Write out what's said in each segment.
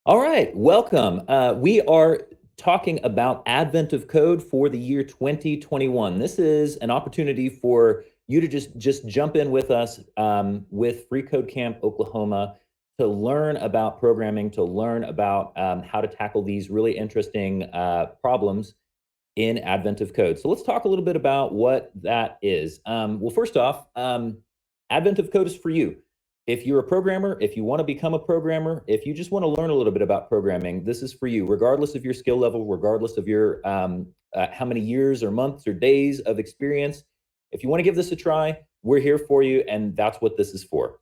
All right, welcome. We are talking about advent of code for the year 2021. This is an opportunity for you to just jump in with us with freeCodeCamp Oklahoma to learn about programming, to learn about how to tackle these really interesting problems in advent of code. So let's talk a little bit about what that is. Well, first off, advent of code is for you. If you're a programmer, if you want to become a programmer, if you just want to learn a little bit about programming, this is for you, regardless of your skill level, regardless of your how many years or months or days of experience. If you want to give this a try, we're here for you, and that's what this is for.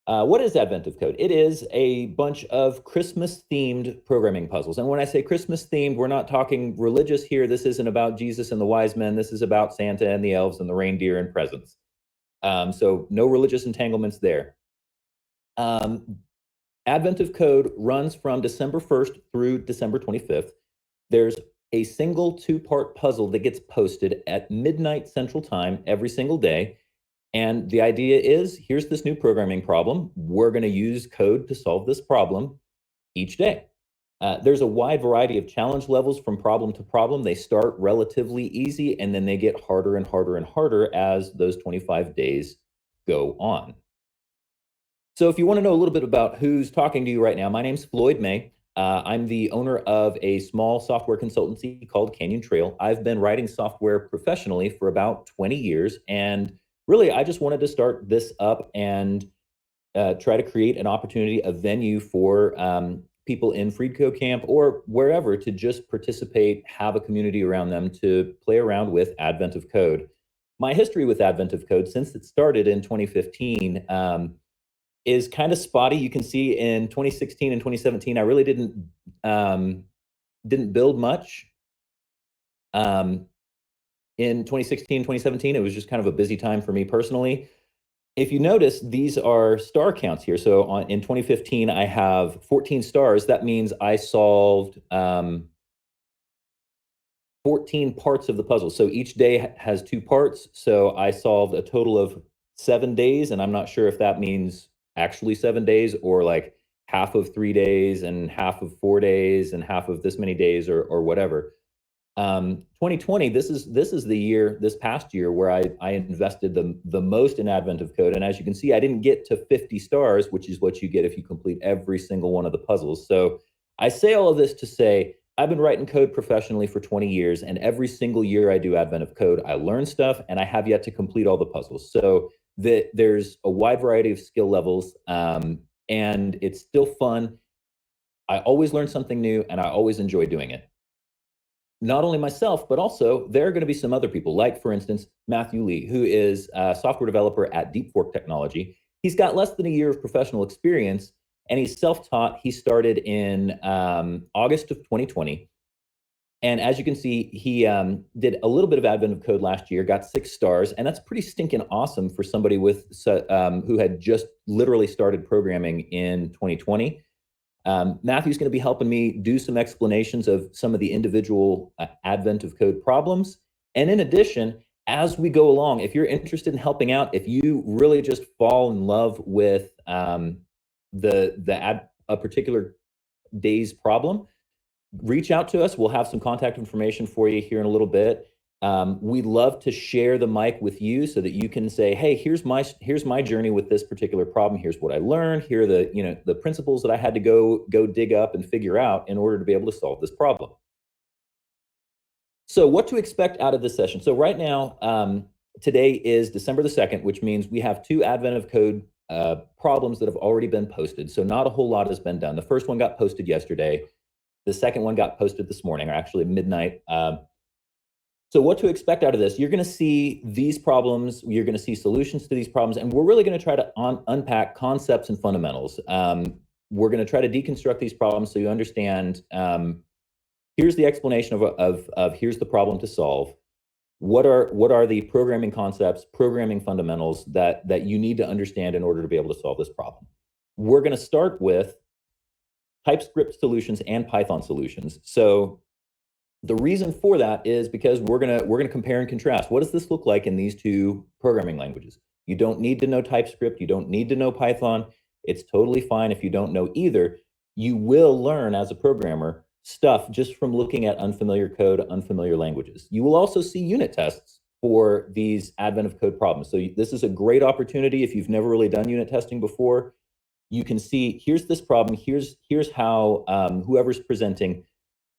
What is Advent of Code? It is a bunch of Christmas-themed programming puzzles. And when I say Christmas-themed, we're not talking religious here. This isn't about Jesus and the wise men. This is about Santa and the elves and the reindeer and presents. So no religious entanglements there. Advent of Code runs from December 1st through December 25th. There's a single two-part puzzle that gets posted at midnight Central Time every single day. And the idea is, here's this new programming problem. We're going to use code to solve this problem each day. There's a wide variety of challenge levels from problem to problem. They start relatively easy, and then they get harder and harder and harder as those 25 days go on. So if you want to know a little bit about who's talking to you right now, my name's Floyd May. I'm the owner of a small software consultancy called Canyon Trail. I've been writing software professionally for about 20 years, and really, I just wanted to start this up and try to create an opportunity, a venue for people in freeCodeCamp or wherever to just participate, have a community around them to play around with Advent of Code. My history with Advent of Code, since it started in 2015, is kind of spotty. You can see in 2016 and 2017, I really didn't build much. In 2016, 2017, it was just kind of a busy time for me personally. If you notice, these are star counts here. So in 2015, I have 14 stars. That means I solved 14 parts of the puzzle. So each day has two parts. So I solved a total of 7 days. And I'm not sure if that means actually 7 days or like half of 3 days and half of 4 days and half of this many days or whatever. 2020, this is the year, this past year, where I invested the most in Advent of Code. And as you can see, I didn't get to 50 stars, which is what you get if you complete every single one of the puzzles. So I say all of this to say, I've been writing code professionally for 20 years, and every single year I do Advent of Code, I learn stuff, and I have yet to complete all the puzzles. So there's a wide variety of skill levels, and it's still fun. I always learn something new, and I always enjoy doing it. Not only myself, but also there are going to be some other people, like, for instance, Matthew Lee, who is a software developer at Deep Fork Technology. He's got less than a year of professional experience, and he's self-taught. He started in August of 2020. And as you can see, he did a little bit of Advent of Code last year, got 6 stars, and that's pretty stinking awesome for somebody with who had just literally started programming in 2020. Matthew's going to be helping me do some explanations of some of the individual Advent of Code problems. And in addition, as we go along, if you're interested in helping out, if you really just fall in love with a particular day's problem, reach out to us. We'll have some contact information for you here in a little bit. We'd love to share the mic with you so that you can say, hey, here's my journey with this particular problem. Here's what I learned. Here are the principles that I had to go dig up and figure out in order to be able to solve this problem. So what to expect out of this session? So right now, today is December the 2nd, which means we have 2 Advent of Code problems that have already been posted. So not a whole lot has been done. The first one got posted yesterday. The second one got posted this morning, or actually midnight. So what to expect out of this? You're going to see these problems. You're going to see solutions to these problems. And we're really going to try to unpack concepts and fundamentals. We're going to try to deconstruct these problems so you understand, here's the explanation of here's the problem to solve. What are the programming concepts, programming fundamentals that you need to understand in order to be able to solve this problem? We're going to start with Typescript solutions and Python solutions. So the reason for that is because we're gonna compare and contrast. What does this look like in these 2 programming languages? You don't need to know Typescript. You don't need to know Python. It's totally fine if you don't know either. you will learn as a programmer stuff just from looking at unfamiliar code, unfamiliar languages. You will also see unit tests for these advent of code problems. So this is a great opportunity if you've never really done unit testing before. You can see, here's this problem, here's how whoever's presenting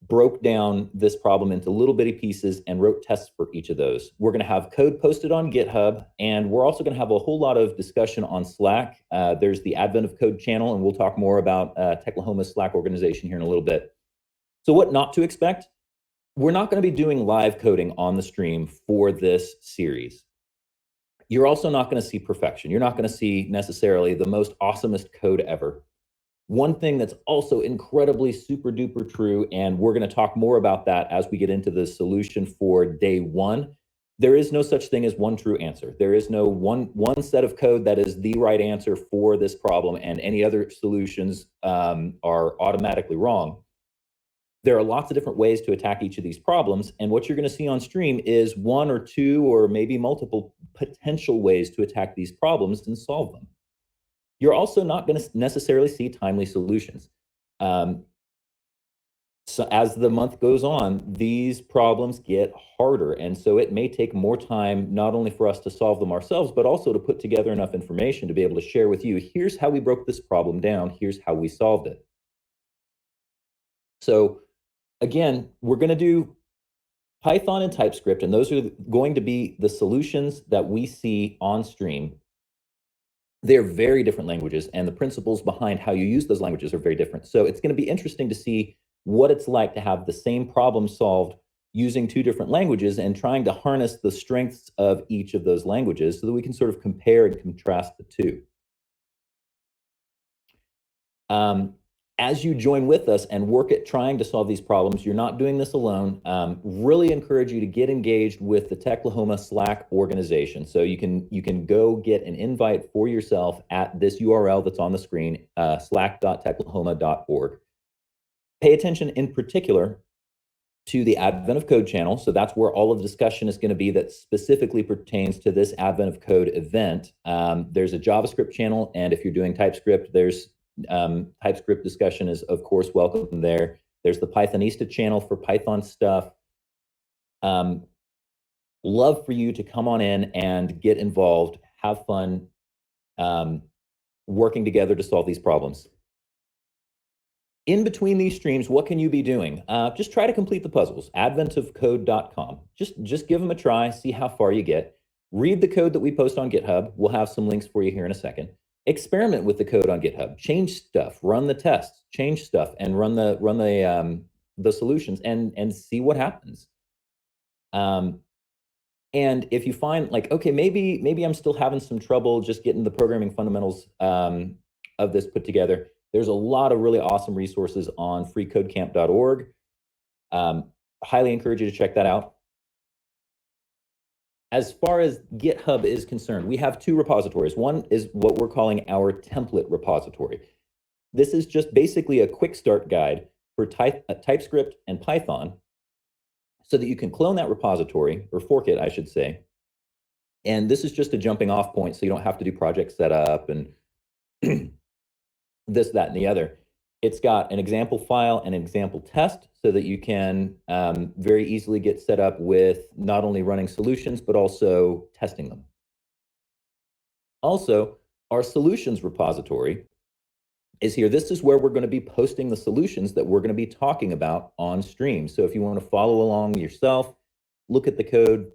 broke down this problem into little bitty pieces and wrote tests for each of those. We're going to have code posted on GitHub, and we're also going to have a whole lot of discussion on Slack. There's the Advent of Code channel, and we'll talk more about Techlahoma's Slack organization here in a little bit. So what not to expect? We're not going to be doing live coding on the stream for this series. You're also not going to see perfection. You're not going to see necessarily the most awesomest code ever. One thing that's also incredibly super duper true, and we're going to talk more about that as we get into the solution for day one, there is no such thing as one true answer. There is no one set of code that is the right answer for this problem, and any other solutions are automatically wrong. There are lots of different ways to attack each of these problems, and what you're going to see on stream is one or two or maybe multiple potential ways to attack these problems and solve them. You're also not going to necessarily see timely solutions. So as the month goes on, these problems get harder. And so it may take more time, not only for us to solve them ourselves, but also to put together enough information to be able to share with you, here's how we broke this problem down, here's how we solved it. So again, we're going to do Python and TypeScript, and those are going to be the solutions that we see on stream. They're very different languages, and the principles behind how you use those languages are very different. So it's going to be interesting to see what it's like to have the same problem solved using two different languages and trying to harness the strengths of each of those languages so that we can sort of compare and contrast the two. As you join with us and work at trying to solve these problems, you're not doing this alone. Really encourage you to get engaged with the Techlahoma Slack organization. So you can go get an invite for yourself at this URL that's on the screen, slack.techlahoma.org. Pay attention in particular to the Advent of Code channel. So that's where all of the discussion is going to be that specifically pertains to this Advent of Code event. There's a JavaScript channel, and if you're doing TypeScript, there's TypeScript discussion is, of course, welcome there. There's the Pythonista channel for Python stuff. Love for you to come on in and get involved, have fun, working together to solve these problems. In between these streams, what can you be doing? Just try to complete the puzzles, adventofcode.com. Just give them a try, see how far you get. Read the code that we post on GitHub. We'll have some links for you here in a second. Experiment with the code on GitHub, change stuff, run the tests, change stuff, and run the solutions and see what happens. And if you find like, okay, maybe I'm still having some trouble just getting the programming fundamentals of this put together, there's a lot of really awesome resources on freeCodeCamp.org. Highly encourage you to check that out. As far as GitHub is concerned, we have two repositories. One is what we're calling our template repository. This is just basically a quick start guide for TypeScript and Python so that you can clone that repository, or fork it, I should say. And this is just a jumping off point so you don't have to do project setup and this, that, and the other. It's got an example file and an example test so that you can very easily get set up with not only running solutions, but also testing them. Also, our solutions repository is here. This is where we're going to be posting the solutions that we're going to be talking about on stream. So if you want to follow along yourself, look at the code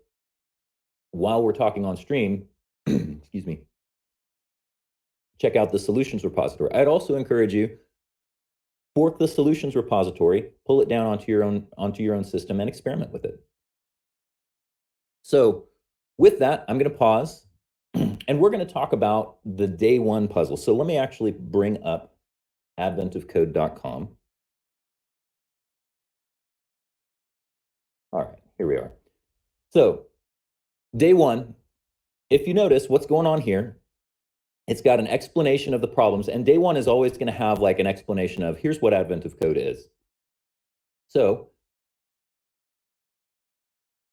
while we're talking on stream, excuse me, check out the solutions repository. I'd also encourage you, fork the solutions repository, pull it down onto your own system and experiment with it. So with that, I'm going to pause and we're going to talk about the day one puzzle. So let me actually bring up adventofcode.com. All right, here we are. So day one, if you notice what's going on here, it's got an explanation of the problems, and day one is always going to have like an explanation of here's what Advent of Code is. So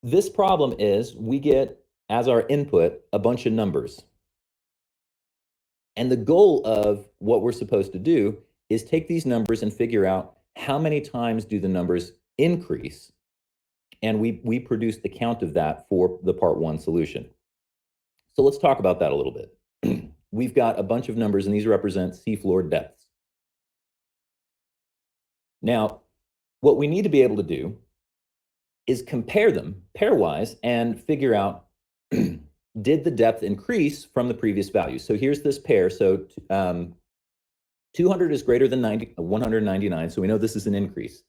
this problem is we get as our input a bunch of numbers. And the goal of what we're supposed to do is take these numbers and figure out how many times do the numbers increase. And we produce the count of that for the part one solution. So let's talk about that a little bit. We've got a bunch of numbers, and these represent seafloor depths. Now, what we need to be able to do is compare them pairwise and figure out, did the depth increase from the previous value? So here's this pair. So 200 is greater than 199, so we know this is an increase.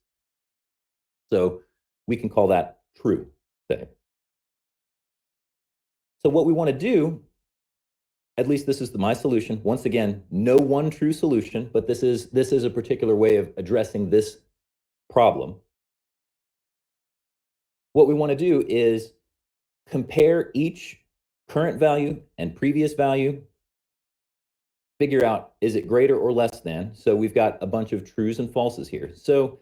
So we can call that true, say. So what we want to do, at least this is my solution. Once again, no one true solution, but this is a particular way of addressing this problem. What we want to do is compare each current value and previous value, figure out, is it greater or less than? So we've got a bunch of trues and falses here. So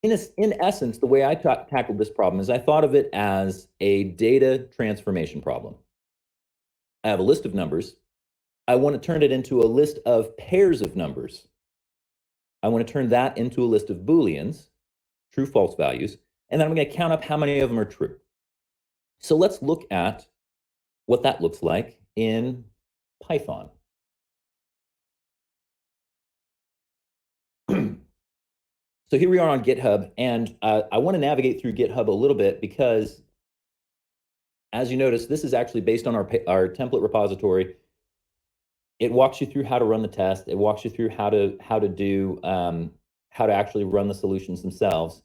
in essence, the way I tackled this problem is I thought of it as a data transformation problem. I have a list of numbers. I want to turn it into a list of pairs of numbers. I want to turn that into a list of Booleans, true, false values, and then I'm going to count up how many of them are true. So let's look at what that looks like in Python. So here we are on GitHub, and I want to navigate through GitHub a little bit because, as you notice, this is actually based on our template repository. It walks you through how to run the test. It walks you through how to actually run the solutions themselves.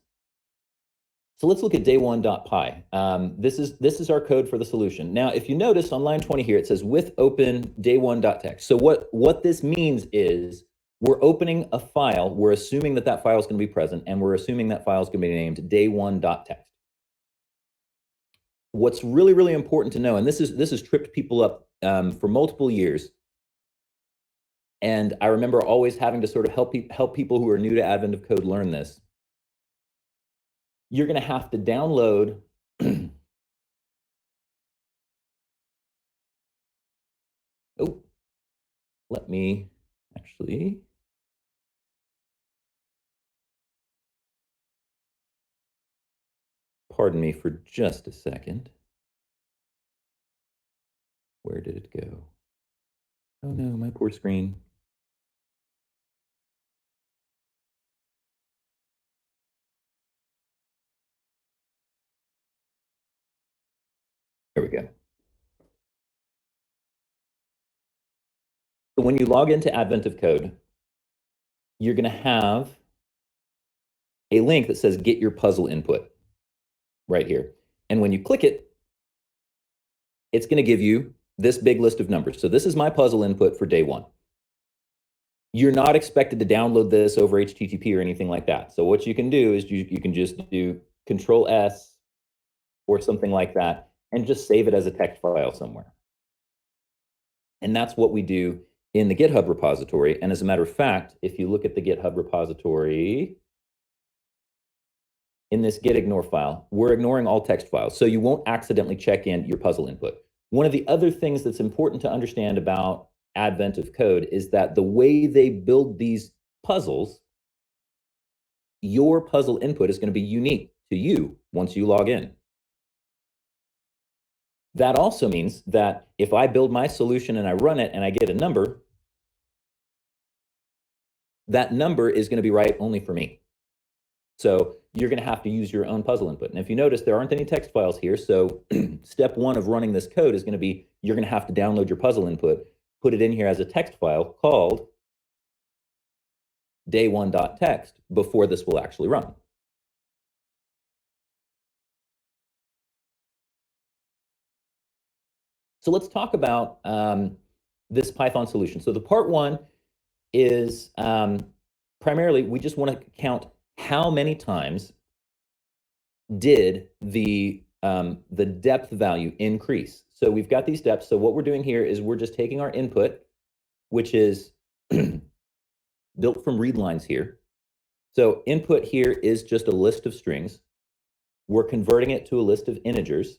So let's look at day1.py. This is our code for the solution. Now, if you notice on line 20 here, it says with open day1.txt. So what this means is we're opening a file. We're assuming that file is going to be present, and we're assuming that file is going to be named day1.txt. What's really, really important to know, and this has tripped people up for multiple years, and I remember always having to sort of help people who are new to Advent of Code learn this. You're going to have to download oh, let me actually pardon me for just a second. Where did it go? Oh no, my poor screen. There we go. So when you log into Advent of Code, you're going to have a link that says get your puzzle input right here. And when you click it, it's going to give you this big list of numbers. So this is my puzzle input for day one. You're not expected to download this over HTTP or anything like that. So what you can do is you can just do Control S or something like that and just save it as a text file somewhere. And that's what we do in the GitHub repository. And as a matter of fact, if you look at the GitHub repository, in this git ignore file, we're ignoring all text files. So you won't accidentally check in your puzzle input. One of the other things that's important to understand about Advent of Code is that the way they build these puzzles, your puzzle input is going to be unique to you once you log in. That also means that if I build my solution and I run it and I get a number, that number is going to be right only for me. So you're going to have to use your own puzzle input. And if you notice, there aren't any text files here. So step one of running this code is going to be, you're going to have to download your puzzle input, put it in here as a text file called day1.txt before this will actually run. So let's talk about this Python solution. So the part one is primarily, we just want to count how many times did the depth value increase. So we've got these depths. So what we're doing here is we're just taking our input, which is built from read lines here. So input here is just a list of strings. We're converting it to a list of integers.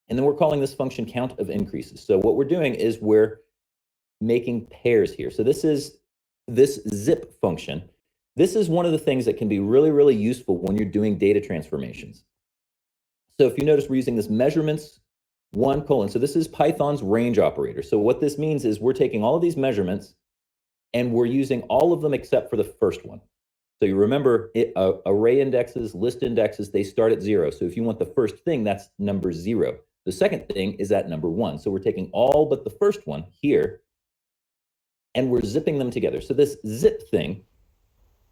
And then we're calling this function count of increases. So what we're doing is we're making pairs here. So this is this zip function, this is one of the things that can be really, really useful when you're doing data transformations. So if you notice, we're using this measurements 1:. So this is Python's range operator. So what this means is we're taking all of these measurements and we're using all of them except for the first one. So you remember array indexes, list indexes, they start at 0. So if you want the first thing, that's number 0. The second thing is at number 1. So we're taking all but the first one here and we're zipping them together. So this zip thing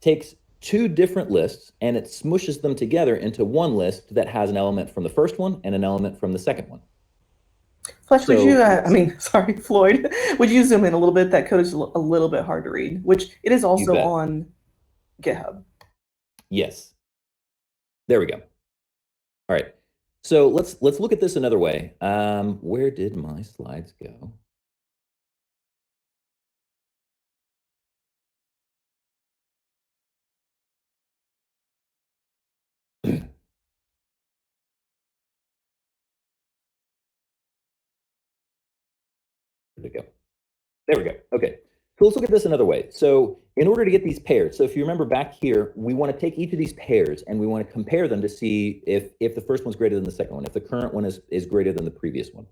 takes two different lists and it smushes them together into one list that has an element from the first one and an element from the second one. Fletch, would you, sorry, Floyd, would you zoom in a little bit? That code is a little bit hard to read, which it is also on GitHub. Yes. There we go. All right. So let's look at this another way. Where did my slides go? There we go. Okay. So let's look at this another way. So in order to get these pairs, so if you remember back here, we want to take each of these pairs and we want to compare them to see if the first one's greater than the second one, if the current one is greater than the previous one.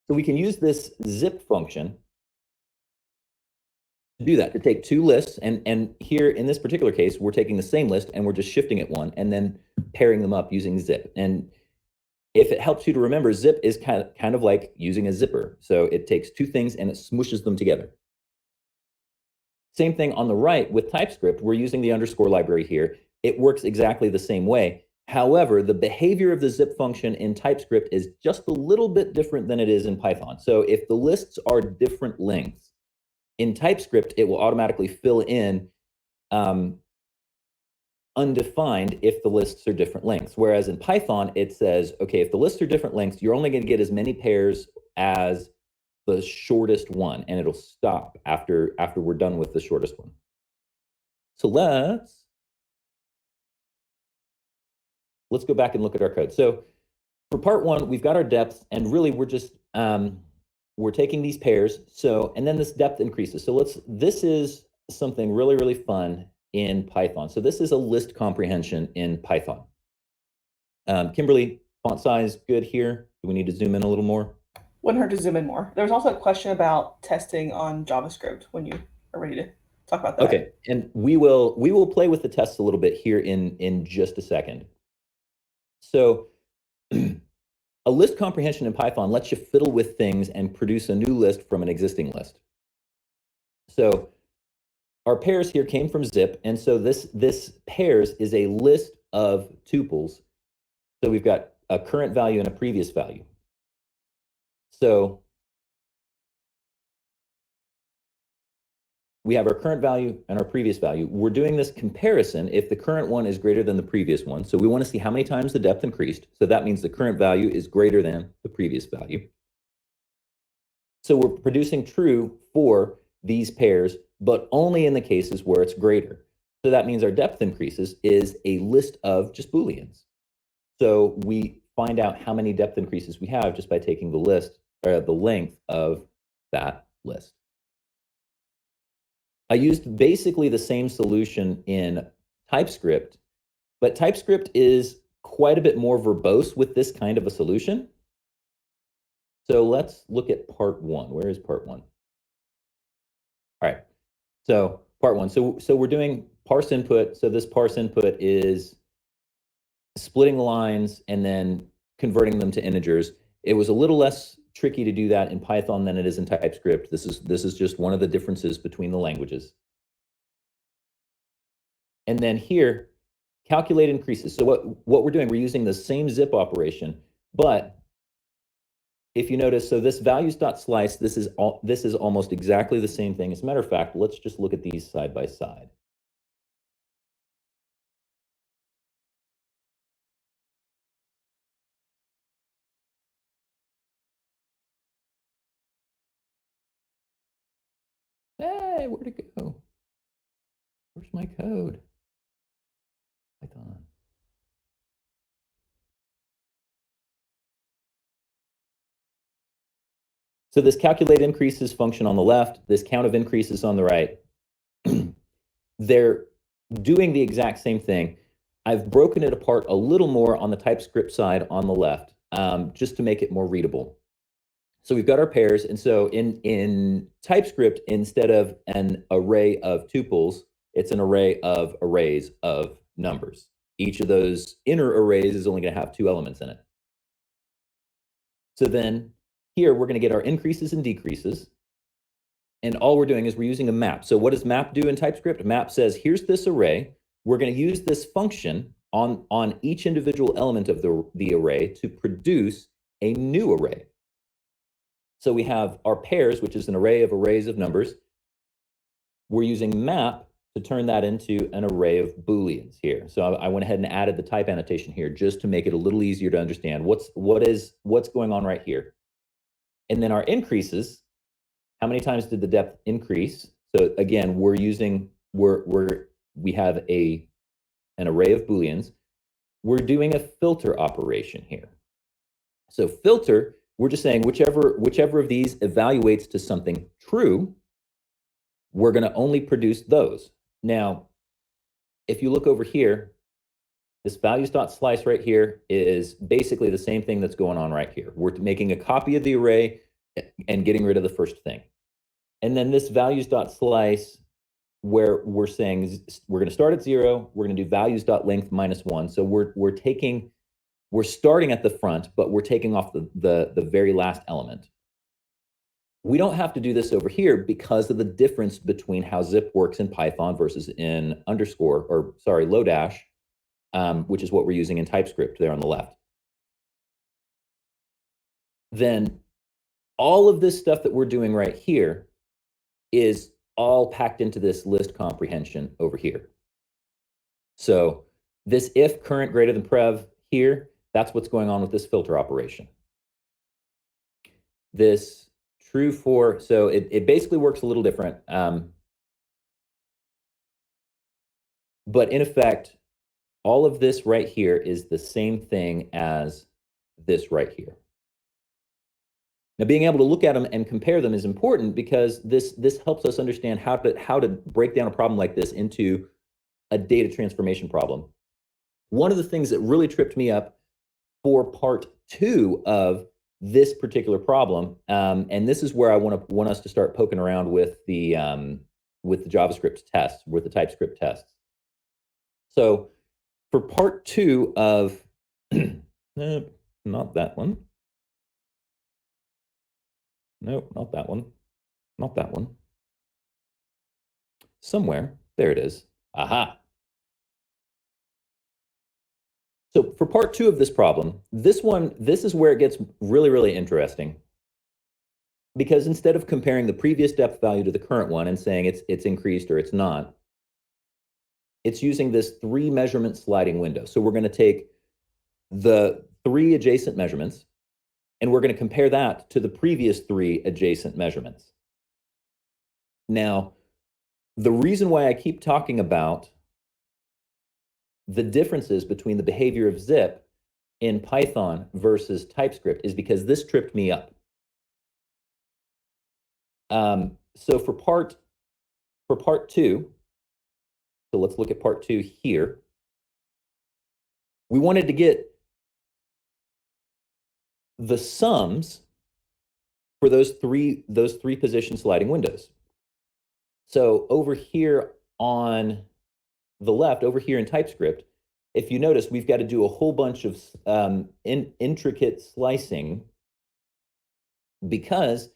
So we can use this zip function to do that, to take two lists, and here in this particular case, we're taking the same list and we're just shifting it one and then pairing them up using zip. And if it helps you to remember, zip is kind of like using a zipper. So it takes two things and it smooshes them together. Same thing on the right with TypeScript. We're using the underscore library here. It works exactly the same way. However, the behavior of the zip function in TypeScript is just a little bit different than it is in Python. So if the lists are different lengths, in TypeScript, it will automatically fill in undefined if the lists are different lengths. Whereas in Python, it says, okay, if the lists are different lengths, you're only going to get as many pairs as the shortest one, and it'll stop after we're done with the shortest one. So let's go back and look at our code. So for part one, we've got our depth, and really we're just we're taking these pairs. So, and then this depth increases. So this is something really, really fun in Python. So this is a list comprehension in Python. Kimberly, font size good here. Do we need to zoom in a little more? Wouldn't hurt to zoom in more. There was also a question about testing on JavaScript when you are ready to talk about that. Okay, and we will play with the tests a little bit here in just a second. So a list comprehension in Python lets you fiddle with things and produce a new list from an existing list. So our pairs here came from zip, and so this pairs is a list of tuples. So we've got a current value and a previous value. So we have our current value and our previous value. We're doing this comparison if the current one is greater than the previous one. So we want to see how many times the depth increased. So that means the current value is greater than the previous value. So we're producing true for these pairs, but only in the cases where it's greater. So that means our depth increases is a list of just Booleans. So we find out how many depth increases we have just by taking the list, or the length of that list. I used basically the same solution in TypeScript, but TypeScript is quite a bit more verbose with this kind of a solution. So let's look at part one. Where is part one? All right, so part one. So we're doing parse input. So this parse input is splitting the lines and then converting them to integers. It was a little less tricky to do that in Python than it is in TypeScript. This is just one of the differences between the languages. And then here, calculate increases. So what we're doing, we're using the same zip operation, but if you notice, so this values.slice, this is almost exactly the same thing. As a matter of fact, let's just look at these side by side. Hey, where'd it go? Where's my code? Python. So this calculate increases function on the left, this count of increases on the right, they're doing the exact same thing. I've broken it apart a little more on the TypeScript side on the left, just to make it more readable. So we've got our pairs, and so in TypeScript, instead of an array of tuples, it's an array of arrays of numbers. Each of those inner arrays is only going to have 2 elements in it. So then here we're going to get our increases and decreases. And all we're doing is we're using a map. So what does map do in TypeScript? Map says, here's this array. We're going to use this function on each individual element of the array to produce a new array. So we have our pairs, which is an array of arrays of numbers. We're using map to turn that into an array of Booleans here. So I went ahead and added the type annotation here just to make it a little easier to understand what's going on right here. And then our increases, how many times did the depth increase? So again, we have an array of Booleans. We're doing a filter operation here. So filter, we're just saying whichever of these evaluates to something true, we're going to only produce those. Now, if you look over here, this values.slice right here is basically the same thing that's going on right here. We're making a copy of the array and getting rid of the first thing. And then this values.slice, where we're saying we're going to start at 0, we're going to do values.length -1. So we're starting at the front, but we're taking off the very last element. We don't have to do this over here because of the difference between how zip works in Python versus in Lodash, which is what we're using in TypeScript there on the left. Then all of this stuff that we're doing right here is all packed into this list comprehension over here. So this if current greater than prev here, that's what's going on with this filter operation. This true for, so it basically works a little different. But in effect, all of this right here is the same thing as this right here. Now, being able to look at them and compare them is important because this helps us understand how to break down a problem like this into a data transformation problem. One of the things that really tripped me up for part 2 of this particular problem, and this is where I want us to start poking around with the JavaScript tests, with the TypeScript tests. So for part 2 of not that one. Nope, not that one. Not that one. Somewhere. There it is. Aha. So for part 2 of this problem, this is where it gets really, really interesting. Because instead of comparing the previous depth value to the current one and saying it's increased or it's not, it's using this 3 measurement sliding window. So we're going to take the 3 adjacent measurements, and we're going to compare that to the previous 3 adjacent measurements. Now, the reason why I keep talking about the differences between the behavior of zip in Python versus TypeScript is because this tripped me up. So for part 2, so let's look at part 2 here. We wanted to get the sums for those three position sliding windows. So over here on the left, over here in TypeScript, if you notice, we've got to do a whole bunch of intricate slicing because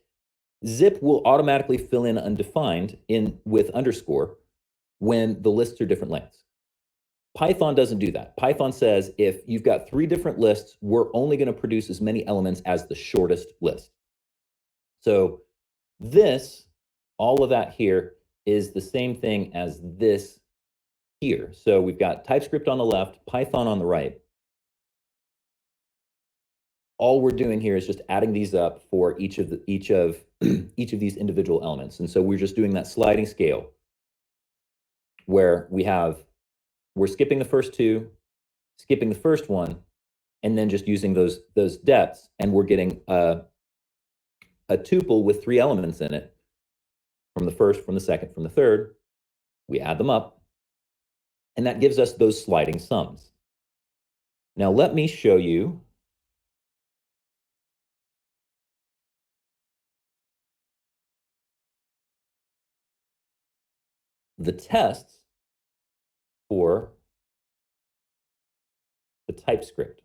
zip will automatically fill in undefined with underscore when the lists are different lengths. Python doesn't do that. Python says if you've got 3 different lists, we're only going to produce as many elements as the shortest list. So all of that here is the same thing as this here. So we've got TypeScript on the left, Python on the right. All we're doing here is just adding these up for each of these individual elements. And so we're just doing that sliding scale where we're skipping the first 2, skipping the first one, and then just using those depths, and we're getting a tuple with 3 elements in it, from the first, from the second, from the third. We add them up, and that gives us those sliding sums. Now let me show you the tests for the Typescript.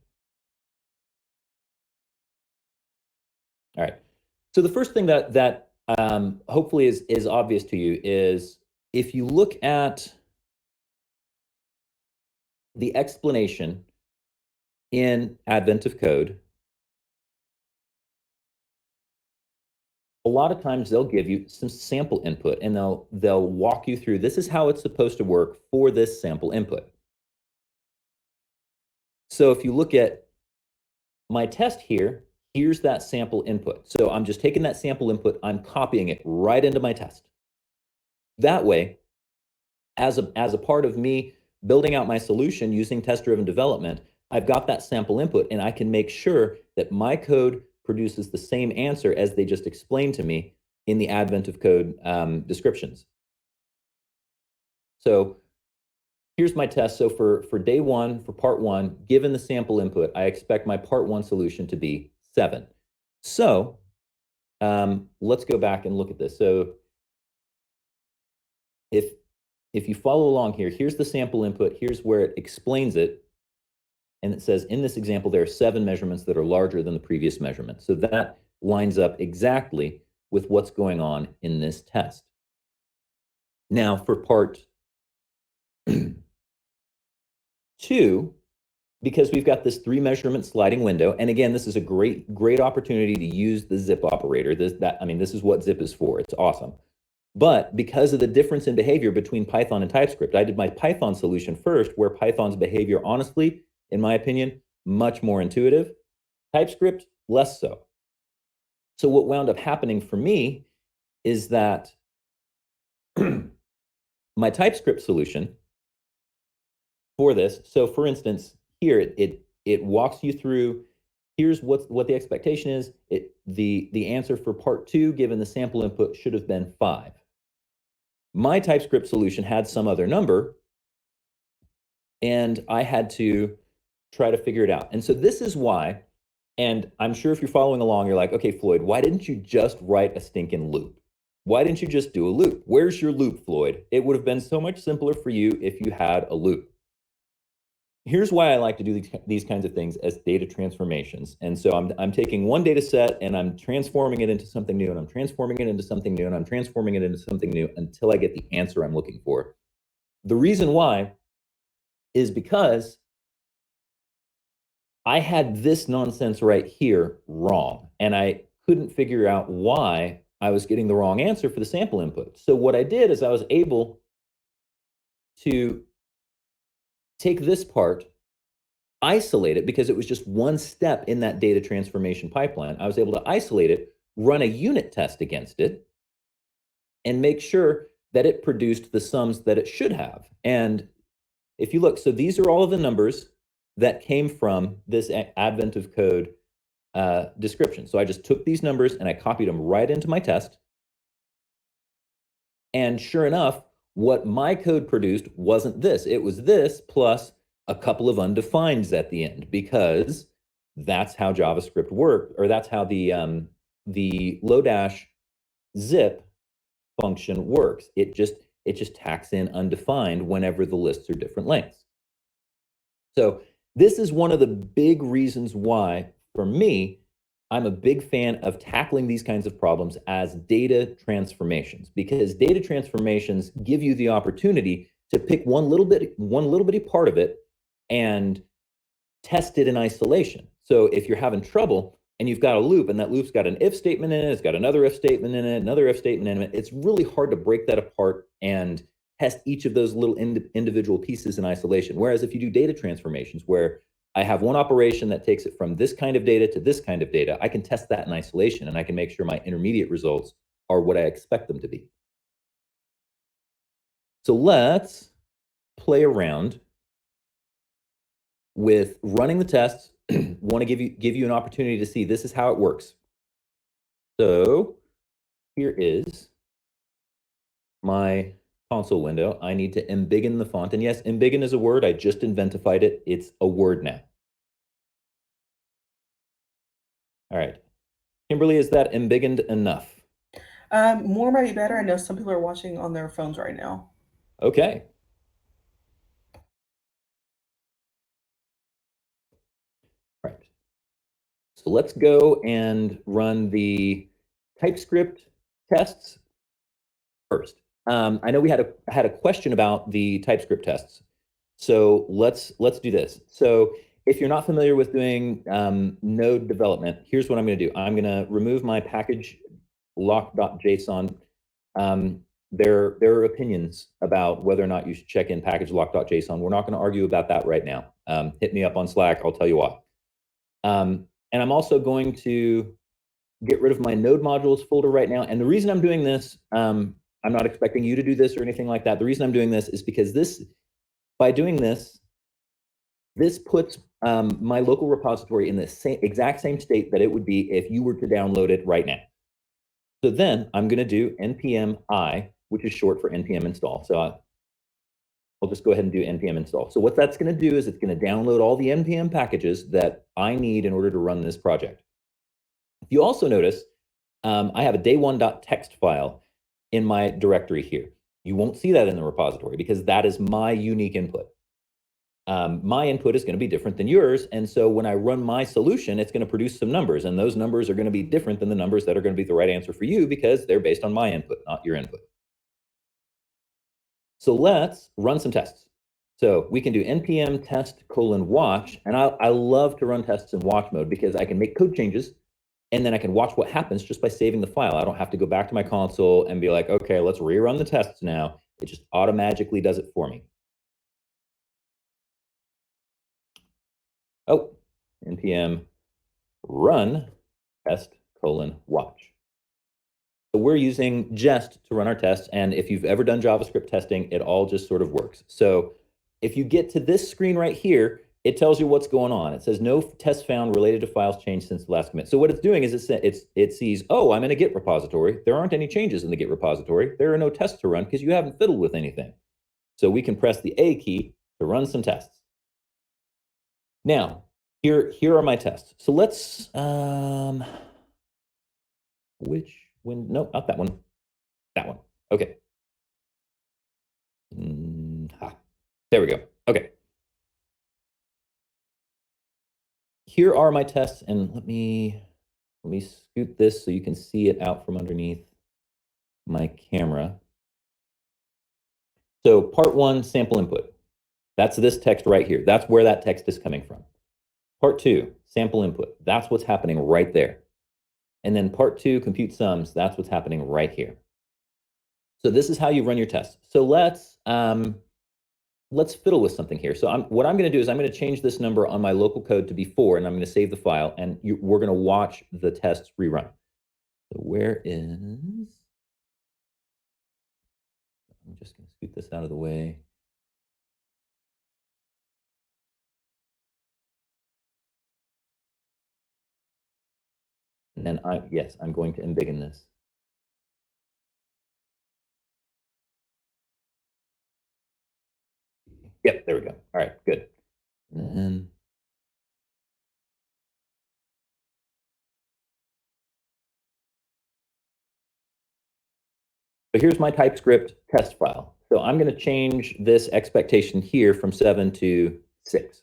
All right. So the first thing that hopefully is obvious to you is if you look at the explanation in Advent of Code, a lot of times they'll give you some sample input and they'll walk you through, this is how it's supposed to work for this sample input. So if you look at my test here, here's that sample input. So I'm just taking that sample input, I'm copying it right into my test. That way, as a part of me building out my solution using test-driven development, I've got that sample input and I can make sure that my code produces the same answer as they just explained to me in the Advent of Code descriptions. So here's my test. So for day 1, for part 1, given the sample input, I expect my part 1 solution to be 7. So let's go back and look at this. So if you follow along here, here's the sample input, here's where it explains it. And it says, in this example, there are 7 measurements that are larger than the previous measurement. So that lines up exactly with what's going on in this test. Now for part 2, because we've got this 3 measurement sliding window, and again, this is a great opportunity to use the zip operator. This is what zip is for. It's awesome. But because of the difference in behavior between Python and TypeScript, I did my Python solution first, where Python's behavior, honestly, in my opinion, much more intuitive. TypeScript, less so. So what wound up happening for me is that my TypeScript solution for this, so for instance, here it walks you through, here's what the expectation is. The answer for part 2, given the sample input, should have been 5. My TypeScript solution had some other number, and I had to try to figure it out. And so this is why, and I'm sure if you're following along, you're like, okay, Floyd, why didn't you just write a stinking loop? Why didn't you just do a loop? Where's your loop, Floyd? It would have been so much simpler for you if you had a loop. Here's why I like to do these kinds of things as data transformations. And so I'm taking one data set and I'm transforming it into something new, and I'm transforming it into something new, and I'm transforming it into something new until I get the answer I'm looking for. The reason why is because I had this nonsense right here wrong, and I couldn't figure out why I was getting the wrong answer for the sample input. So what I did is I was able to take this part, isolate it, because it was just one step in that data transformation pipeline. I was able to isolate it, run a unit test against it, and make sure that it produced the sums that it should have. And if you look, so these are all of the numbers that came from this Advent of Code description. So I just took these numbers and I copied them right into my test. And sure enough, what my code produced wasn't this. It was this plus a couple of undefineds at the end, because that's how JavaScript worked, or that's how the Lodash zip function works. It just tacks in undefined whenever the lists are different lengths. So this is one of the big reasons why, for me, I'm a big fan of tackling these kinds of problems as data transformations, because data transformations give you the opportunity to pick one little bitty part of it and test it in isolation. So if you're having trouble and you've got a loop, and that loop's got an if statement in it, it's got another if statement in it, another if statement in it, it's really hard to break that apart and test each of those little individual pieces in isolation. Whereas if you do data transformations, where I have one operation that takes it from this kind of data to this kind of data, I can test that in isolation, and I can make sure my intermediate results are what I expect them to be. So let's play around with running the tests. Want to give you an opportunity to see this is how it works. So here is my console window. I need to embiggen the font. And yes, embiggen is a word. I just inventified it. It's a word now. All right. Kimberly, is that embiggened enough? More might be better. I know some people are watching on their phones right now. Okay. Right. So let's go and run the TypeScript tests first. I know we had a question about the TypeScript tests. So let's do this. So if you're not familiar with doing node development, here's what I'm going to do. I'm going to remove my package lock.json. There are opinions about whether or not you should check in package lock.json. We're not going to argue about that right now. Hit me up on Slack. I'll tell you why. And I'm also going to get rid of my node modules folder right now. And the reason I'm doing this, I'm not expecting you to do this or anything like that. The reason I'm doing this is because by doing this, this puts my local repository in the exact same state that it would be if you were to download it right now. So then I'm going to do npm I, which is short for npm install. So I'll just go ahead and do npm install. So what that's going to do is it's going to download all the npm packages that I need in order to run this project. If you also notice, I have a day1.txt file in my directory here. You won't see that in the repository because that is my unique input. My input is going to be different than yours. And so when I run my solution, it's going to produce some numbers. And those numbers are going to be different than the numbers that are going to be the right answer for you because they're based on my input, not your input. So let's run some tests. So we can do npm test :watch. And I love to run tests in watch mode because I can make code changes and then I can watch what happens just by saving the file. I don't have to go back to my console and be like, okay, let's rerun the tests now. It just automatically does it for me. Oh, npm run test :watch. So we're using jest to run our tests. And if you've ever done JavaScript testing, it all just sort of works. So if you get to this screen right here, it tells you what's going on. It says no tests found related to files changed since the last commit. So what it's doing is it sees, oh, I'm in a Git repository. There aren't any changes in the Git repository. There are no tests to run because you haven't fiddled with anything. So we can press the A key to run some tests. Now, here are my tests. So let's, nope, not that one. That one. Okay. There we go. Okay. Here are my tests, and let me scoot this so you can see it out from underneath my camera. So part 1, sample input. That's this text right here. That's where that text is coming from. Part 2, sample input. That's what's happening right there. And then part 2, compute sums. That's what's happening right here. So this is how you run your tests. So let's fiddle with something here. So what I'm going to do is I'm going to change this number on my local code to be 4, and I'm going to save the file, and we're going to watch the tests rerun. So where is... I'm just going to scoot this out of the way. And then yes, I'm going to embiggen this. Yep, there we go. All right, good. And then so here's my TypeScript test file. So I'm going to change this expectation here from 7 to 6.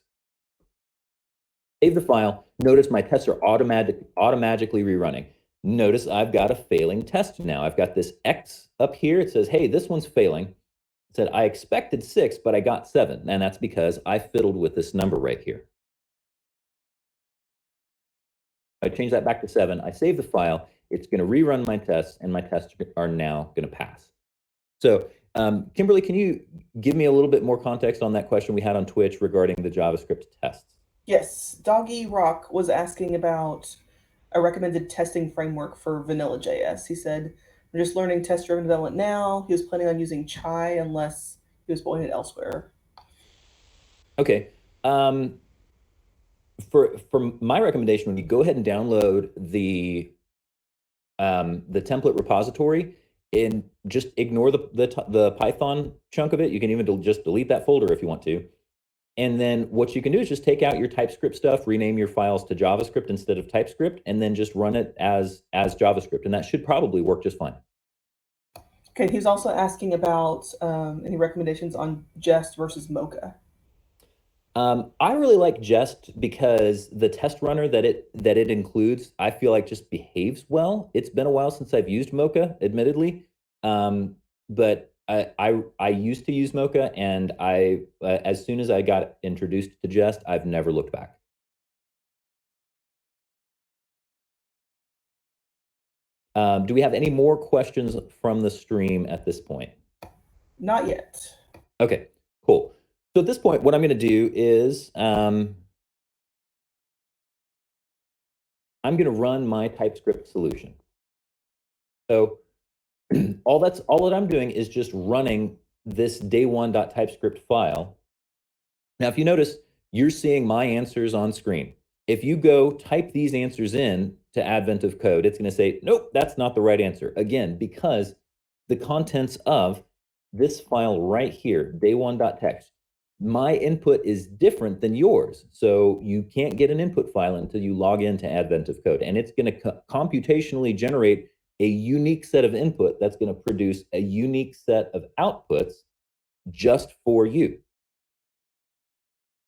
Save the file. Notice my tests are automatically rerunning. Notice I've got a failing test now. I've got this X up here. It says, hey, this one's failing. It said I expected 6, but I got 7. And that's because I fiddled with this number right here. I change that back to 7. I save the file. It's going to rerun my tests, and my tests are now going to pass. So Kimberly, can you give me a little bit more context on that question we had on Twitch regarding the JavaScript tests? Yes, Doggy Rock was asking about a recommended testing framework for Vanilla.js. He said, I'm just learning test-driven development now. He was planning on using Chai unless he was pulling it elsewhere. Okay. For my recommendation would be go ahead and download the the template repository and just ignore the Python chunk of it. You can even just delete that folder if you want to. And then what you can do is just take out your TypeScript stuff, rename your files to JavaScript instead of TypeScript, and then just run it as JavaScript. And that should probably work just fine. Okay, he was also asking about any recommendations on Jest versus Mocha. I really like Jest because the test runner that it includes, I feel like just behaves well. It's been a while since I've used Mocha, admittedly, but I used to use Mocha, and as soon as I got introduced to Jest, I've never looked back. Do we have any more questions from the stream at this point? Not yet. Okay, cool. So at this point, what I'm going to do is I'm going to run my TypeScript solution. So all that I'm doing is just running this day1.typescript file. Now, if you notice, you're seeing my answers on screen. If you go type these answers in to Advent of Code, it's going to say, nope, that's not the right answer. Again, because the contents of this file right here, day1.txt, my input is different than yours. So you can't get an input file until you log into Advent of Code. And it's going to computationally generate a unique set of input that's going to produce a unique set of outputs just for you.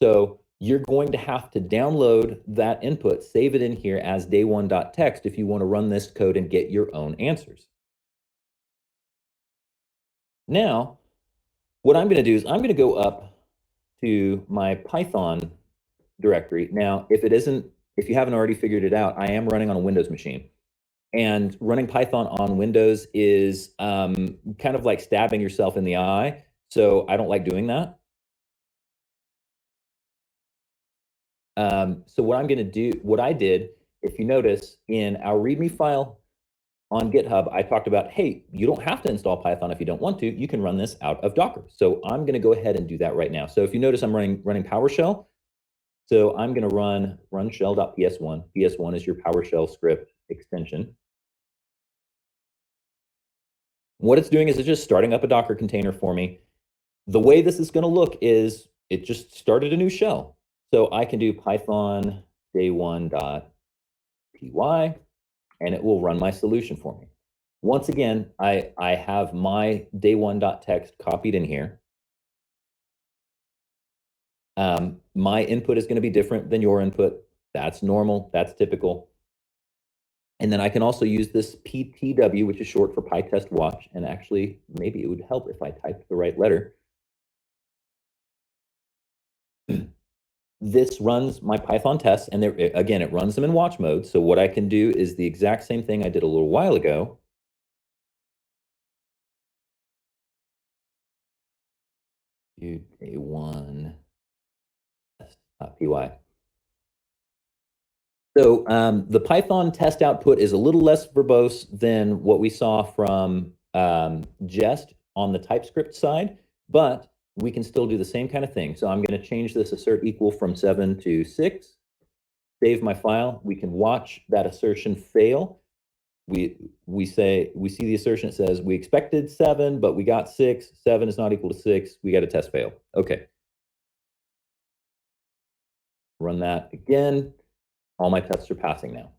So you're going to have to download that input, save it in here as day1.txt if you want to run this code and get your own answers. Now, what I'm going to do is I'm going to go up to my Python directory. Now, if you haven't already figured it out, I am running on a Windows machine. And running Python on Windows is kind of like stabbing yourself in the eye. So I don't like doing that. So what I'm going to do, what I did, if you notice in our README file on GitHub, I talked about, hey, you don't have to install Python if you don't want to. You can run this out of Docker. So I'm going to go ahead and do that right now. So if you notice, I'm running PowerShell. So I'm going to run shell.ps1. ps1 is your PowerShell script extension. What it's doing is it's just starting up a Docker container for me. The way this is going to look is it just started a new shell. So I can do Python day1.py, and it will run my solution for me. Once again, I have my day1.txt copied in here. My input is going to be different than your input. That's normal. That's typical. And then I can also use this PTW, which is short for PyTest Watch. And actually, maybe it would help if I typed the right letter. This runs my Python tests, and again, it runs them in watch mode. So what I can do is the exact same thing I did a little while ago. Do day1 test.py. So the Python test output is a little less verbose than what we saw from Jest on the TypeScript side, but we can still do the same kind of thing. So I'm going to change this assert equal from 7 to 6, save my file. We can watch that assertion fail. We see the assertion, it says we expected 7, but we got 6. 7 is not equal to 6. We got a test fail. Okay. Run that again. All my tests are passing now.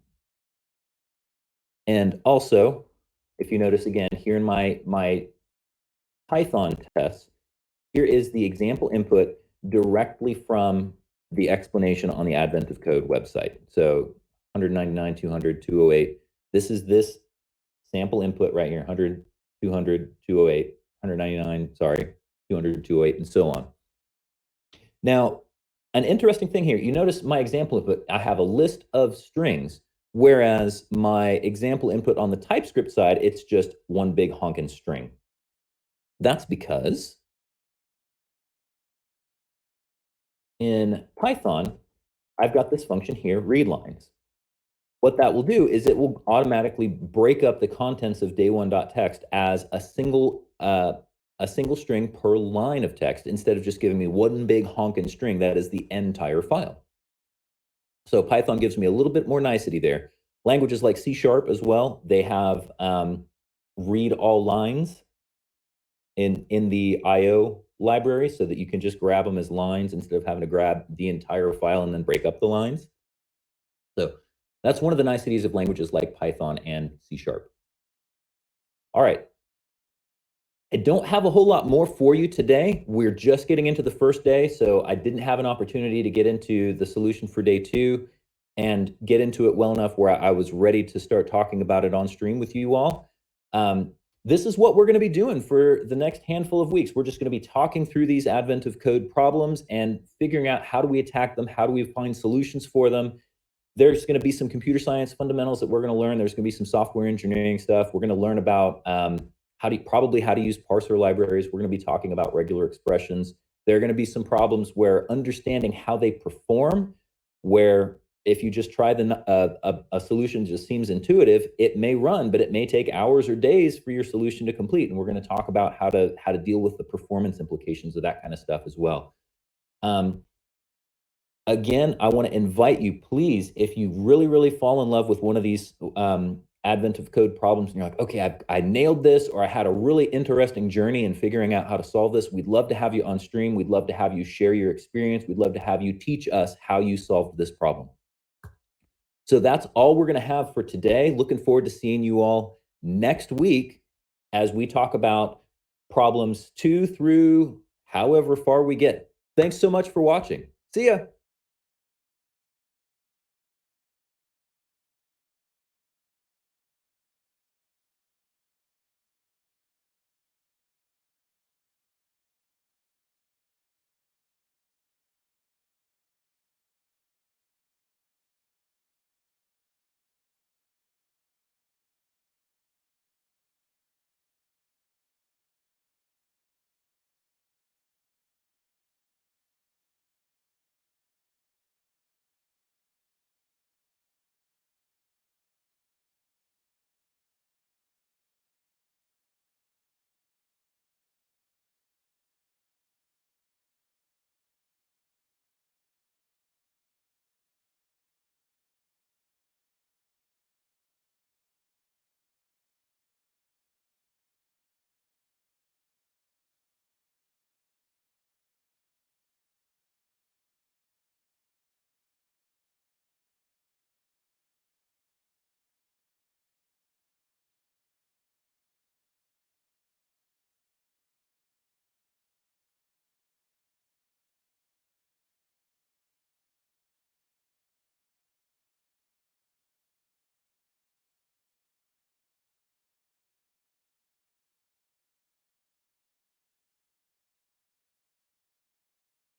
And also, if you notice again, here in my Python tests, here is the example input directly from the explanation on the Advent of Code website. So 199, 200, 208. This is this sample input right here, 100, 200, 208, 199, sorry, 200, 208, and so on. Now, an interesting thing here, you notice my example input, I have a list of strings, whereas my example input on the TypeScript side, it's just one big honkin' string. That's because in Python, I've got this function here, readLines. What that will do is it will automatically break up the contents of day1.txt as a single string per line of text instead of just giving me one big honkin' string that is the entire file. So Python gives me a little bit more nicety there. Languages like C# as well, they have read all lines in the IO library so that you can just grab them as lines instead of having to grab the entire file and then break up the lines. So that's one of the niceties of languages like Python and C#. All right. I don't have a whole lot more for you today. We're just getting into the first day, so I didn't have an opportunity to get into the solution for day 2 and get into it well enough where I was ready to start talking about it on stream with you all. This is what we're going to be doing for the next handful of weeks. We're just going to be talking through these advent of code problems and figuring out how do we attack them, how do we find solutions for them. There's going to be some computer science fundamentals that we're going to learn. There's going to be some software engineering stuff. We're going to learn about how to use parser libraries. We're going to be talking about regular expressions. There are going to be some problems where understanding how they perform, where if you just try a solution just seems intuitive, it may run, but it may take hours or days for your solution to complete. And we're going to talk about how to deal with the performance implications of that kind of stuff as well. Again, I want to invite you, please, if you really, really fall in love with one of these advent of code problems and you're like, okay, I nailed this, or I had a really interesting journey in figuring out how to solve this, we'd love to have you on stream. We'd love to have you share your experience. We'd love to have you teach us how you solved this problem. So that's all we're going to have for today. Looking forward to seeing you all next week as we talk about problems 2 through however far we get. Thanks so much for watching. See ya.